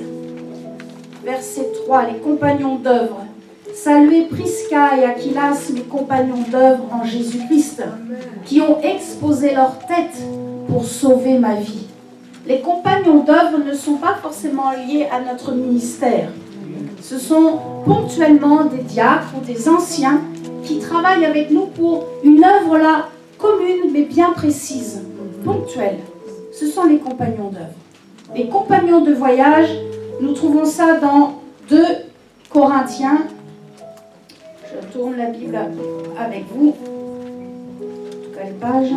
verset 3, les compagnons d'œuvre. Saluez Prisca et Aquilas, mes compagnons d'œuvre en Jésus-Christ, qui ont exposé leur tête pour sauver ma vie. Les compagnons d'œuvre ne sont pas forcément liés à notre ministère. Ce sont ponctuellement des diacres ou des anciens qui travaillent avec nous pour une œuvre là commune mais bien précise, ponctuelle. Ce sont les compagnons d'œuvre. Les compagnons de voyage, nous trouvons ça dans 2 Corinthiens. Je tourne la Bible avec vous. Quelle page?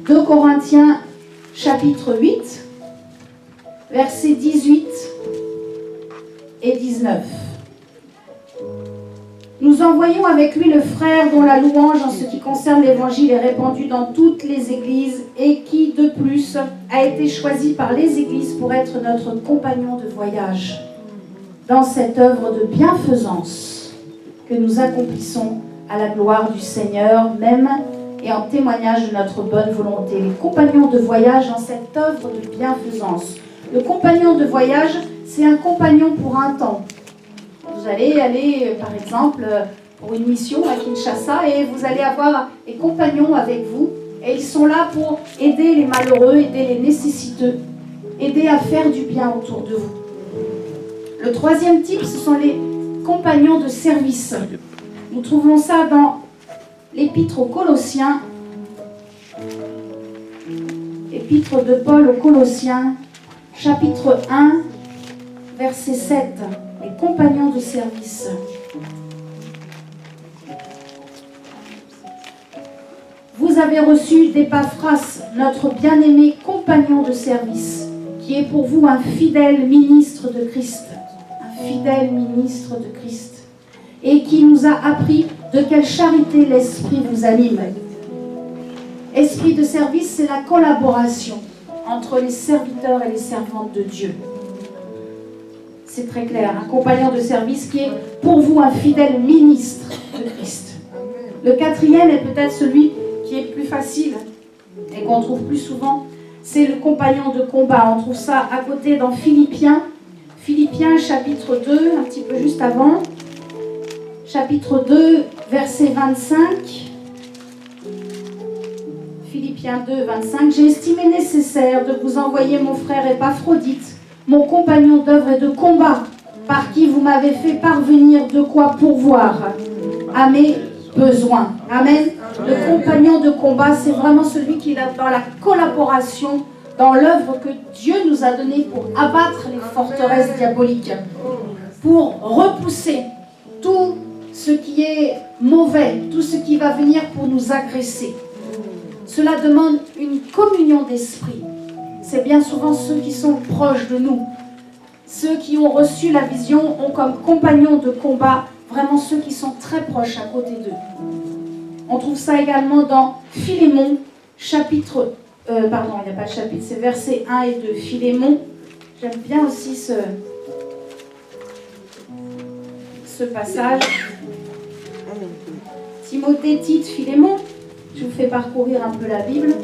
2 Corinthiens chapitre 8, versets 18 et 19. Nous envoyons avec lui le frère dont la louange en ce qui concerne l'évangile est répandue dans toutes les églises et qui, de plus, a été choisi par les églises pour être notre compagnon de voyage dans cette œuvre de bienfaisance que nous accomplissons à la gloire du Seigneur même et en témoignage de notre bonne volonté. Les compagnons de voyage dans cette œuvre de bienfaisance. Le compagnon de voyage, c'est un compagnon pour un temps. Vous allez aller, par exemple, pour une mission à Kinshasa et vous allez avoir des compagnons avec vous et ils sont là pour aider les malheureux, aider les nécessiteux, aider à faire du bien autour de vous. Le troisième type, ce sont les compagnons de service. Nous trouvons ça dans l'épître aux Colossiens, épître de Paul aux Colossiens, chapitre 1, verset 7. Les compagnons de service. Vous avez reçu d'Épaphras, notre bien-aimé compagnon de service, qui est pour vous un fidèle ministre de Christ. Un fidèle ministre de Christ. Et qui nous a appris de quelle charité l'Esprit vous anime. Esprit de service, c'est la collaboration entre les serviteurs et les servantes de Dieu. C'est très clair, un compagnon de service qui est pour vous un fidèle ministre de Christ. Le quatrième est peut-être celui qui est plus facile et qu'on trouve plus souvent, c'est le compagnon de combat. On trouve ça à côté dans Philippiens, chapitre 2, un petit peu juste avant, chapitre 2, verset 25. Philippiens 2, 25. J'ai estimé nécessaire de vous envoyer mon frère Épaphrodite, mon compagnon d'œuvre et de combat, par qui vous m'avez fait parvenir de quoi pourvoir à mes besoins. Amen. Le compagnon de combat, c'est vraiment celui qui est dans la collaboration, dans l'œuvre que Dieu nous a donnée pour abattre les forteresses diaboliques, pour repousser tout ce qui est mauvais, tout ce qui va venir pour nous agresser. Cela demande une communion d'esprit. C'est bien souvent ceux qui sont proches de nous. Ceux qui ont reçu la vision ont comme compagnons de combat vraiment ceux qui sont très proches à côté d'eux. On trouve ça également dans Philémon, chapitre... il n'y a pas de chapitre, c'est versets 1 et 2. Philémon, j'aime bien aussi ce passage. Timothée, Tite, Philémon. Je vous fais parcourir un peu la Bible.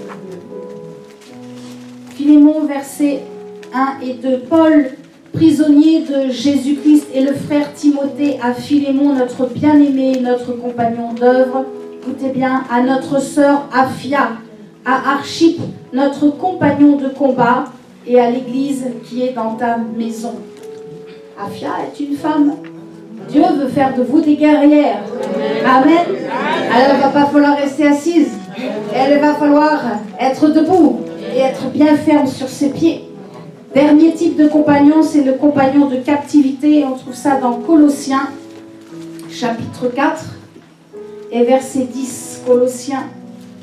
Philémon, versets 1 et 2. Paul, prisonnier de Jésus-Christ, et le frère Timothée à Philémon, notre bien-aimé, notre compagnon d'œuvre. Écoutez bien, à notre sœur Aphia, à Archippe, notre compagnon de combat, et à l'église qui est dans ta maison. Aphia est une femme. Dieu veut faire de vous des guerrières. Amen. Alors il ne va pas falloir rester assise. Elle va falloir être debout et être bien ferme sur ses pieds. Dernier type de compagnon, c'est le compagnon de captivité. On trouve ça dans Colossiens, chapitre 4 et verset 10. Colossiens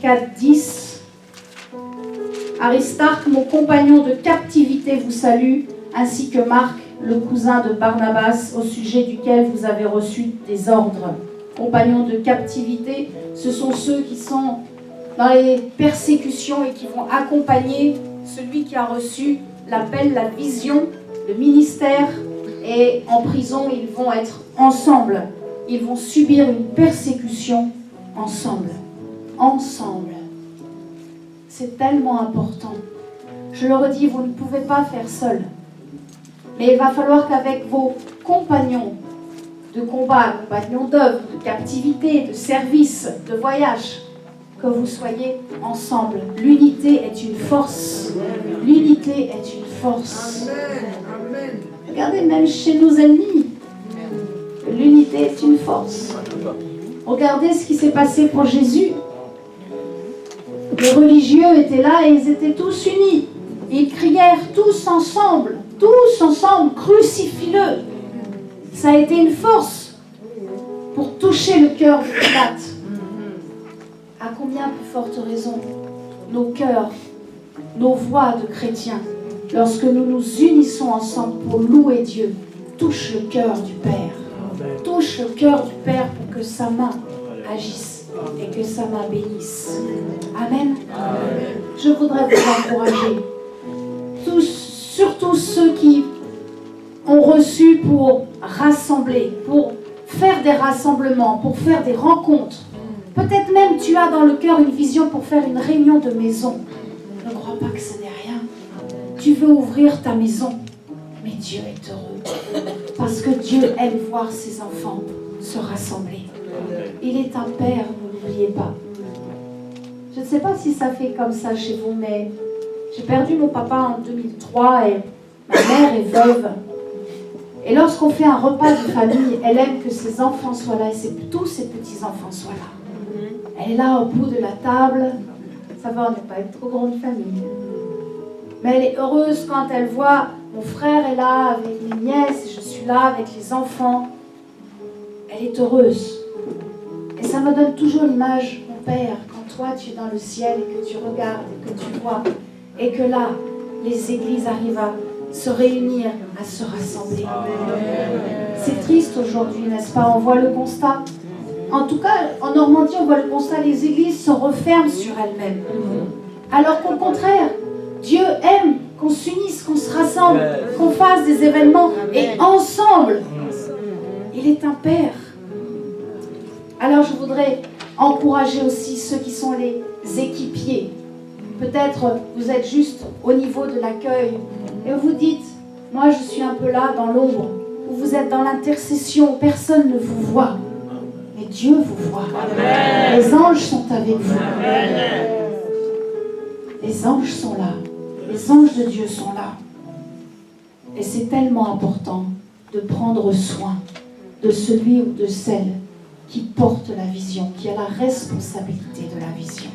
4, 10. Aristarque, mon compagnon de captivité, vous salue, ainsi que Marc, le cousin de Barnabas, au sujet duquel vous avez reçu des ordres. Compagnons de captivité, ce sont ceux qui sont dans les persécutions et qui vont accompagner celui qui a reçu l'appel, la vision, le ministère, et en prison, ils vont être ensemble. Ils vont subir une persécution ensemble. Ensemble. C'est tellement important. Je le redis, vous ne pouvez pas faire seul. Mais il va falloir qu'avec vos compagnons de combat, compagnons d'œuvre, de captivité, de service, de voyage, que vous soyez ensemble. L'unité est une force. L'unité est une force. Regardez, même chez nos ennemis, l'unité est une force. Regardez ce qui s'est passé pour Jésus. Les religieux étaient là et ils étaient tous unis. Ils crièrent tous ensemble, crucifie-le. Ça a été une force pour toucher le cœur de Pilate. À combien plus forte raison nos cœurs, nos voix de chrétiens, lorsque nous nous unissons ensemble pour louer Dieu, touchent le cœur du Père. Touche le cœur du Père pour que sa main agisse et que sa main bénisse. Amen. Je voudrais vous encourager. Surtout ceux qui ont reçu pour rassembler, pour faire des rassemblements, pour faire des rencontres. Peut-être même tu as dans le cœur une vision pour faire une réunion de maison. Ne crois pas que ce n'est rien. Tu veux ouvrir ta maison, mais Dieu est heureux. Parce que Dieu aime voir ses enfants se rassembler. Il est un Père, ne l'oubliez pas. Je ne sais pas si ça fait comme ça chez vous, mais j'ai perdu mon papa en 2003 et ma mère est veuve. Et lorsqu'on fait un repas de famille, elle aime que ses enfants soient là et tous ses petits-enfants soient là. Elle est là au bout de la table. Ça va, on n'est pas une trop grande famille. Mais elle est heureuse quand elle voit mon frère est là avec mes nièces, je suis là avec les enfants. Elle est heureuse. Et ça me donne toujours l'image, mon Père, quand toi tu es dans le ciel et que tu regardes et que tu vois, et que là, les églises arrivent à se réunir, à se rassembler. C'est triste aujourd'hui, n'est-ce pas? On voit le constat. En tout cas, en Normandie, on voit le constat, les églises se referment sur elles-mêmes. Alors qu'au contraire, Dieu aime qu'on s'unisse, qu'on se rassemble, qu'on fasse des événements, et ensemble, il est un Père. Alors je voudrais encourager aussi ceux qui sont les équipiers. Peut-être vous êtes juste au niveau de l'accueil et vous dites, moi je suis un peu là dans l'ombre, ou vous êtes dans l'intercession, personne ne vous voit, mais Dieu vous voit. Amen. Les anges sont avec vous. Amen. Les anges sont là. Les anges de Dieu sont là. Et c'est tellement important de prendre soin de celui ou de celle qui porte la vision, qui a la responsabilité de la vision.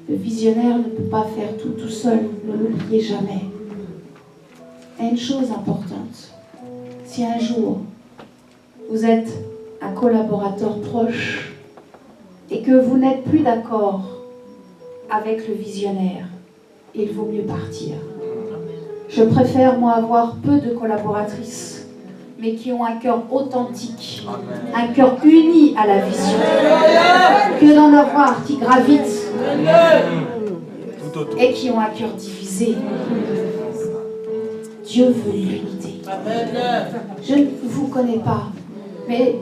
Le visionnaire ne peut pas faire tout seul, ne l'oubliez jamais. Et une chose importante, si un jour vous êtes un collaborateur proche et que vous n'êtes plus d'accord avec le visionnaire, il vaut mieux partir. Je préfère, moi, avoir peu de collaboratrices, mais qui ont un cœur authentique, un cœur uni à la vision, que d'en avoir qui gravitent et qui ont un cœur divisé. Dieu veut l'unité. Je ne vous connais pas, mais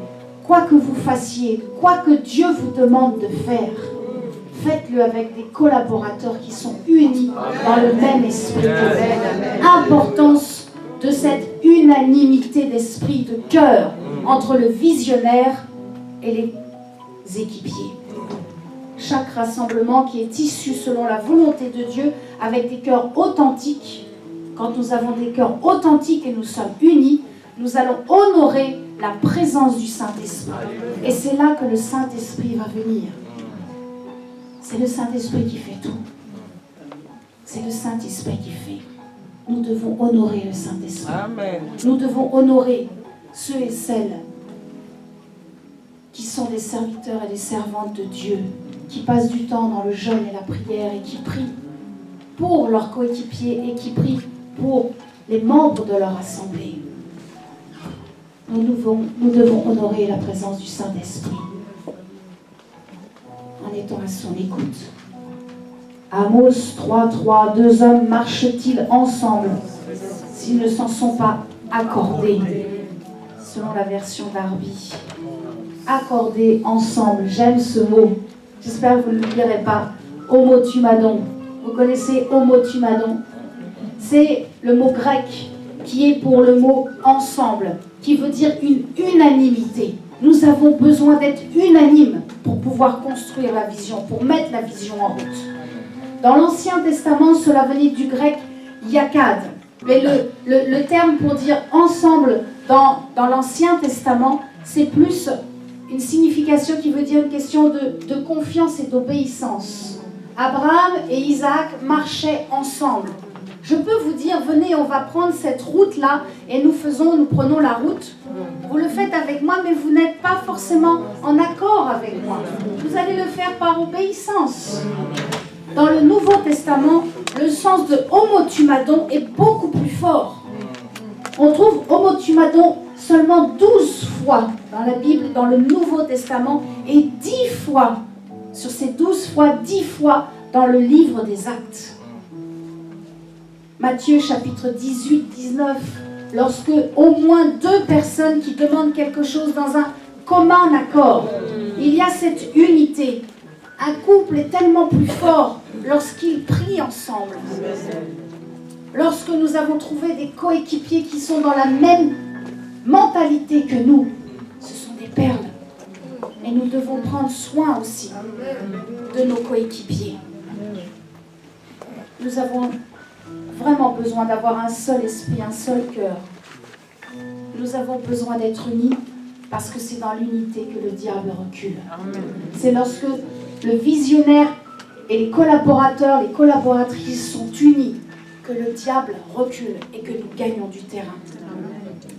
quoi que vous fassiez, quoi que Dieu vous demande de faire, faites-le avec des collaborateurs qui sont unis dans le même esprit. Importance de cette unanimité d'esprit, de cœur entre le visionnaire et les équipiers. Chaque rassemblement qui est issu selon la volonté de Dieu avec des cœurs authentiques. Quand nous avons des cœurs authentiques et nous sommes unis, nous allons honorer la présence du Saint-Esprit. Et c'est là que le Saint-Esprit va venir. C'est le Saint-Esprit qui fait tout. C'est le Saint-Esprit qui fait. Nous devons honorer le Saint-Esprit. Amen. Nous devons honorer ceux et celles qui sont des serviteurs et des servantes de Dieu, qui passent du temps dans le jeûne et la prière et qui prient pour leurs coéquipiers et qui prient pour les membres de leur assemblée. Nous devons honorer la présence du Saint-Esprit en étant à son écoute. Amos 3:3, 2 hommes marchent-ils ensemble s'ils ne s'en sont pas accordés, selon la version Darby. Accordés ensemble, j'aime ce mot. J'espère que vous ne l'oublierez pas. Homotumadon. Vous connaissez homotumadon? C'est le mot grec qui est pour le mot ensemble, qui veut dire une unanimité. Nous avons besoin d'être unanimes pour pouvoir construire la vision, pour mettre la vision en route. Dans l'Ancien Testament, cela venait du grec yakad. Mais le terme pour dire ensemble dans l'Ancien Testament, c'est plus une signification qui veut dire une question de confiance et d'obéissance. Abraham et Isaac marchaient ensemble. Je peux vous dire, venez, on va prendre cette route-là et nous prenons la route. Vous le faites avec moi, mais vous n'êtes pas forcément en accord avec moi. Vous allez le faire par obéissance. Dans le Nouveau Testament, le sens de homotumadon est beaucoup plus fort. On trouve homotumadon seulement 12 fois dans la Bible, dans le Nouveau Testament, et 10 fois, sur ces 12 fois, 10 fois dans le livre des Actes. Matthieu chapitre 18, 19, lorsque au moins 2 personnes qui demandent quelque chose dans un commun accord, il y a cette unité. Un couple est tellement plus fort lorsqu'ils prient ensemble. Lorsque nous avons trouvé des coéquipiers qui sont dans la même mentalité que nous, ce sont des perles. Et nous devons prendre soin aussi de nos coéquipiers. Nous avons vraiment besoin d'avoir un seul esprit, un seul cœur. Nous avons besoin d'être unis parce que c'est dans l'unité que le diable recule. C'est lorsque le visionnaire et les collaborateurs, les collaboratrices sont unis que le diable recule et que nous gagnons du terrain.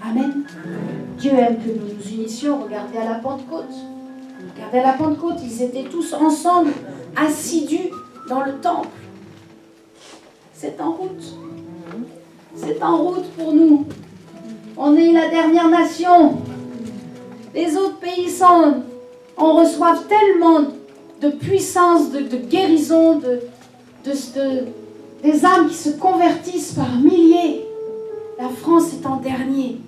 Amen. Dieu aime que nous nous unissions. Regardez à la Pentecôte. Regardez à la Pentecôte, ils étaient tous ensemble, assidus dans le temple. C'est en route. C'est en route pour nous. On est la dernière nation. Les autres pays on reçoit tellement de puissance, de guérison, des âmes qui se convertissent par milliers. La France est en dernier.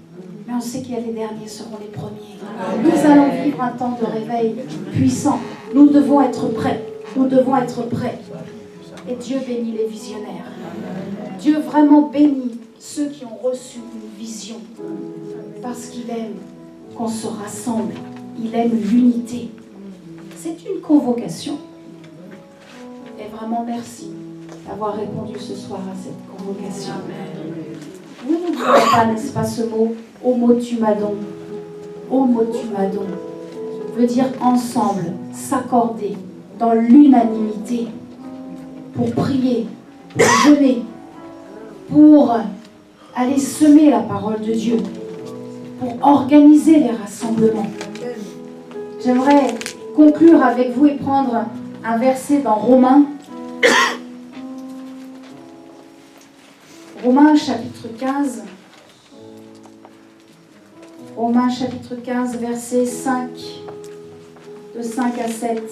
Mais on sait que les derniers seront les premiers. Nous allons vivre un temps de réveil puissant. Nous devons être prêts. Nous devons être prêts. Et Dieu bénit les visionnaires. Dieu vraiment bénit ceux qui ont reçu une vision. Parce qu'il aime qu'on se rassemble. Il aime l'unité. C'est une convocation. Et vraiment merci d'avoir répondu ce soir à cette convocation. Vous n'oubliez pas, n'est-ce pas, ce mot homotumadon. Homotumadon veut dire ensemble, s'accorder dans l'unanimité pour prier, pour jeûner, pour aller semer la parole de Dieu, pour organiser les rassemblements. J'aimerais conclure avec vous et prendre un verset dans Romains. Romains chapitre 15. Romains chapitre 15, verset 5, de 5 à 7.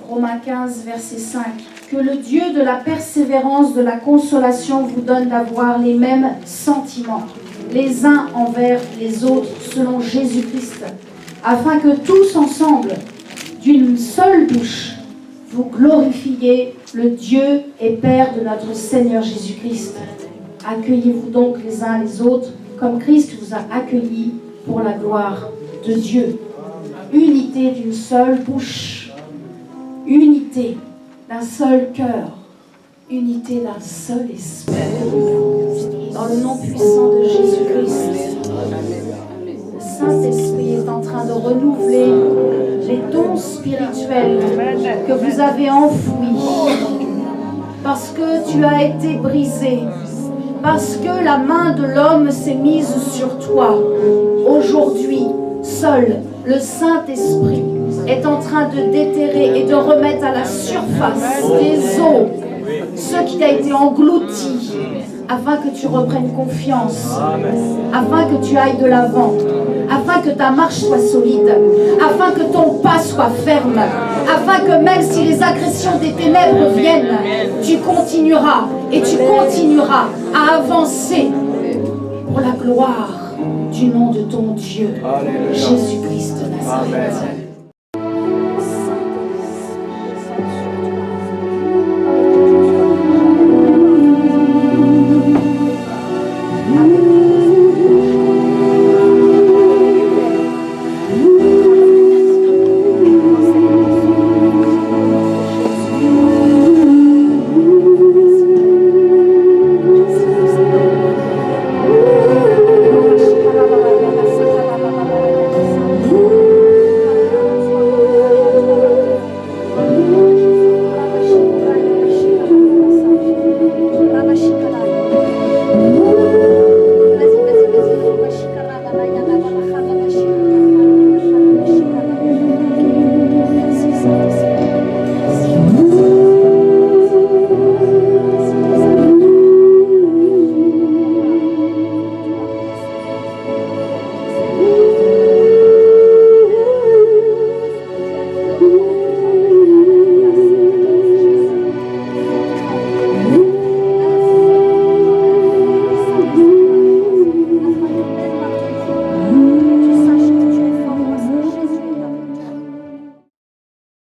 Romains 15, verset 5. Que le Dieu de la persévérance, de la consolation vous donne d'avoir les mêmes sentiments, les uns envers les autres, selon Jésus-Christ, afin que tous ensemble, d'une seule bouche, vous glorifiez le Dieu et Père de notre Seigneur Jésus-Christ. Accueillez-vous donc les uns les autres, comme Christ vous a accueillis pour la gloire de Dieu. Unité d'une seule bouche, unité d'un seul cœur, unité d'un seul esprit. Dans le nom puissant de Jésus-Christ, le Saint-Esprit est en train de renouveler les dons spirituels que vous avez enfouis. Parce que tu as été brisé, parce que la main de l'homme s'est mise sur toi. Aujourd'hui, seul le Saint-Esprit est en train de déterrer et de remettre à la surface des eaux ce qui a été englouti, afin que tu reprennes confiance, afin que tu ailles de l'avant, afin que ta marche soit solide, afin que ton pas soit ferme, afin que même si les agressions des ténèbres viennent, tu continueras et tu continueras à avancer pour la gloire du nom de ton Dieu, Jésus-Christ de Nazareth.